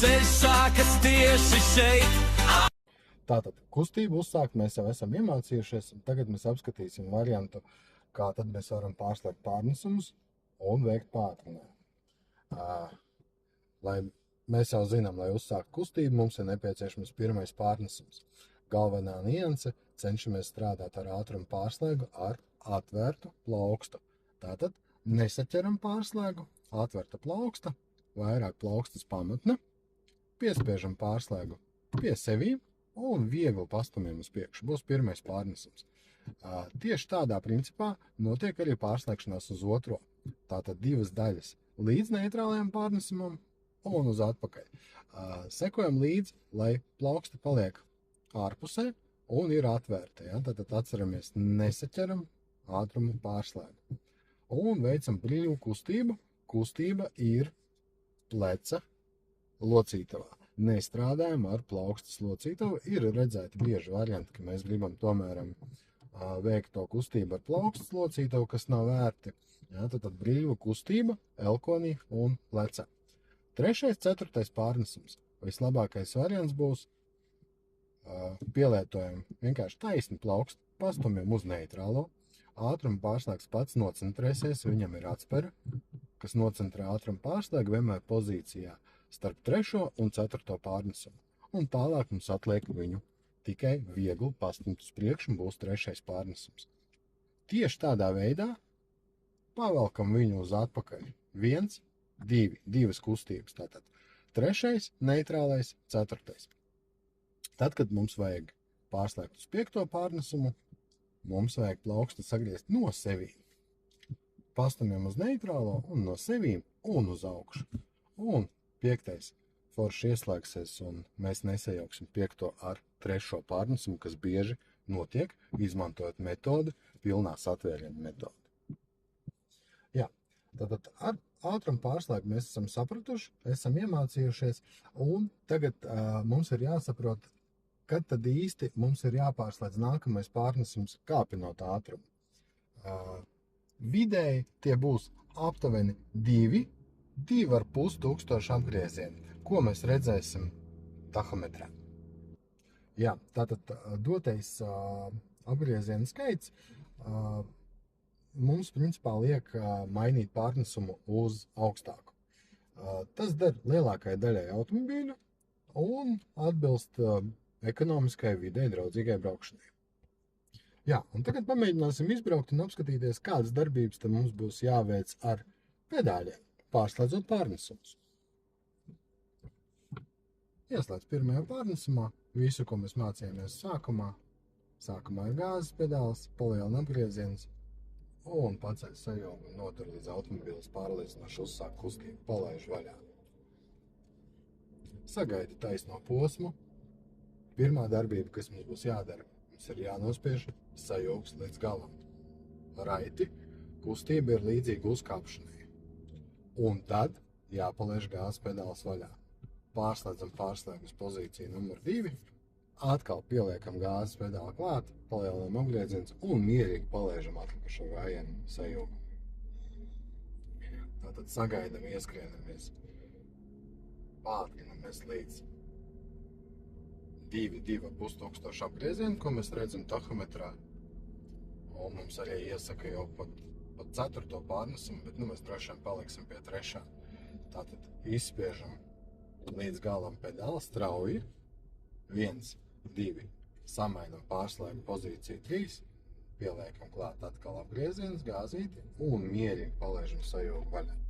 ceļš sākas tieši šeit. Tātad, kustību uzsākt mēs jau esam iemācījušies, un tagad mēs apskatīsim variantu, kā tad mēs varam pārslēgt pārnesumus un veikt pātrinājumu. Lai mēs jau zinām, lai uzsākt kustību, mums ir nepieciešams pirmais pārnesums. Galvenā nianse – cenšamies strādāt ar ātrumu pārslēgu ar atvērtu plaukstu. Tātad, nesaķeram pārslēgu, atvērta plauksta, vairāk plaukstas pamatne, piespiežam pārslēgu pie sevīm, un viegli pastumjam uz priekšu. Būs pirmais pārnesums. Tieši tādā principā notiek arī pārslēgšanās uz otro. Tātad divas daļas līdz neitrālajam pārnesumam un uz atpakaļ. Sekojam līdzi, lai plauksta paliek ārpusē un ir atvērta. Ja? Tātad atceramies, nesaķeram ātrumu pārslēgu. Un veicam brīvu kustību. Kustība ir pleca locītavā. Nestrādājam ar plaukstas locītavu. Ir redzēti bieži varianti, ka mēs gribam tomēr veikt to kustību ar plaukstas locītavu, kas nav vērti. Ja, tad brīva kustība, elkonī un plecā. Trešais, ceturtais pārnesums. Vislabākais variants būs pielietojam vienkārši taisni plaukstu, pastumjam uz neitrālo. Ātruma pārslēgs pats nocentrēsies, viņam ir atspera, kas nocentrē ātruma pārslēgu vienmēr pozīcijā starp 3. un 4. pārnesumu. Un tālāk mums atliek viņu tikai viegli pastumt uz priekšu un būs 3. pārnesums. Tieši tādā veidā pavelkam viņu uz atpakaļ. 1, 2, divas kustības. Tātad 3., neitrālais, 4. Tad, kad mums vajag pārslēgt uz 5. pārnesumu, mums vajag plaukstu sagriezt no sevīm. Pastumjam uz neitrālo un no sevīm un uz augšu. Un 5. forši ieslēgsies un mēs nesajauksim 5. ar 3. pārnesumu, kas bieži notiek, izmantojot metodi, pilnās atvēriena metodi. Jā, tātad ar ātrumu pārslēgu mēs esam sapratuši, esam iemācījušies, un tagad mums ir jāsaprot, kad tad īsti mums ir jāpārslēdz nākamais pārnesums kāpinot ātrumu. Vidēji tie būs aptuveni 2,5 tūkstoši apgriezieni, ko mēs redzēsim tahometrā. Jā, tātad dotais apgriezienu skaits mums principā liek mainīt pārnesumu uz augstāku. Tas der lielākai daļai automobīļu un atbilst ekonomiskai videi draudzīgai braukšanai. Jā, un tagad pamēģināsim izbraukt un apskatīties, kādas darbības tad mums būs jāveic ar pedāļiem, pārslēdzot pārnesumus. Ieslēdz pirmajā pārnesumā visu, ko mēs mācījāmies sākumā. Sākumā ir gāzes pedāls, palielina apgrieziens un paceļ sajūgu un notur līdz automobiles pārliecinoši uzsāk kustību, palaiž vaļā. Sagaidi taisno posmu. Pirmā darbība, kas mums būs jādara, mums ir jānospiež sajūgs līdz galam. Raiti, kustība ir līdzīga uzkāpšanai. Un tad jāpalaiž gāzes pedāls vaļā. Pārslēdzam pārslēgu uz pozīciju numur 2, atkal pieliekam gāzes pedālu klāt, palielinām apgrieziens un mierīgi palaižam atlikušo gājienu sajūgu. Tātad sagaidam, ieskrienamies, pātrinamies līdz 2,5 tūkstoši apgriezienu, ko mēs redzam tahometrā. Un mums arī iesaka jau pat 4. pārnesumu, bet mēs droši vien paliksim pie 3. Tātad izspiežam līdz galam pedāli strauji. 1, 2, samainam pārslēgu pozīciju 3, pieliekam klāt atkal apgrieziens, gāzīti un mierīgi palaižam sajūgu vaļā.